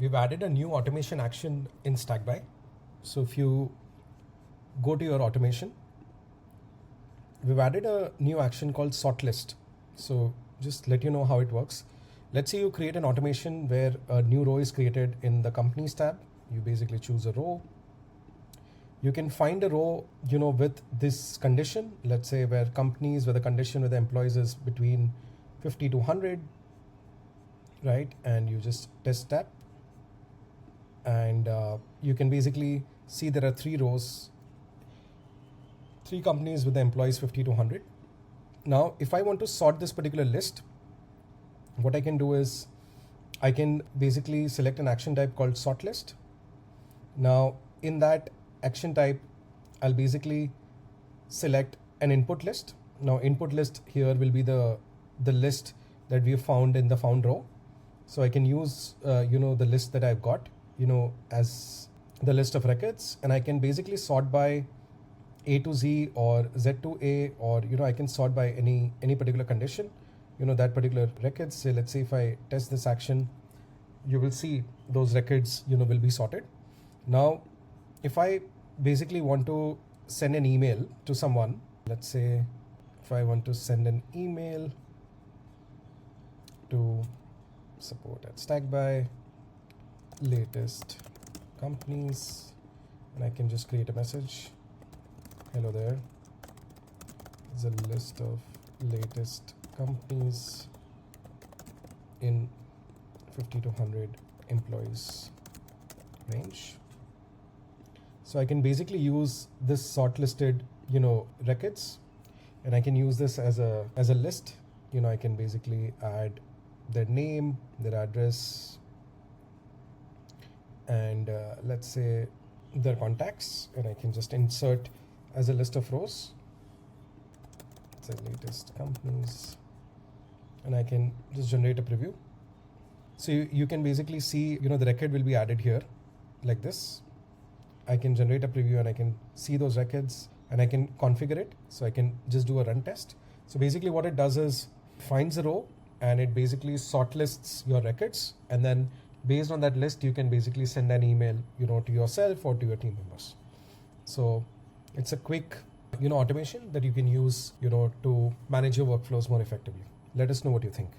we've added a new automation action in Stackby. So if you go to your automation, we've added a new action called sort list. So just let you know how it works. Let's say you create an automation where a new row is created in the companies tab. You basically choose a row. You can find a row, with this condition, let's say where companies, where the condition with the employees is between 50 to 100, right? And you just test that. And you can basically see there are 3 rows, 3 companies with the employees 50 to 100. Now, if I want to sort this particular list, what I can do is I can basically select an action type called sort list. Now, in that action type, I'll basically select an input list. Now, input list here will be the list that we found in the found row. So I can use, the list that I've got, as the list of records, and I can basically sort by A to Z or Z to A, or, I can sort by any particular condition, that particular records. Say, let's say if I test this action, you will see those records, will be sorted. Now, if I basically want to send an email to someone, let's say if I want to send an email to support@Stackby, latest companies, and I can just create a message. Hello there. It's a list of latest companies in 50 to 100 employees range. So I can basically use this sort listed, records, and I can use this as a list. I can basically add their name, their address, and let's say their contacts, and I can just insert as a list of rows. It's the latest companies, and I can just generate a preview. So you can basically see, the record will be added here like this. I can generate a preview and I can see those records and I can configure it. So I can just do a run test. So basically what it does is finds a row and it basically sort lists your records, and then based on that list you can basically send an email to yourself or to your team members. So it's a quick automation that you can use to manage your workflows more effectively. Let us know what you think.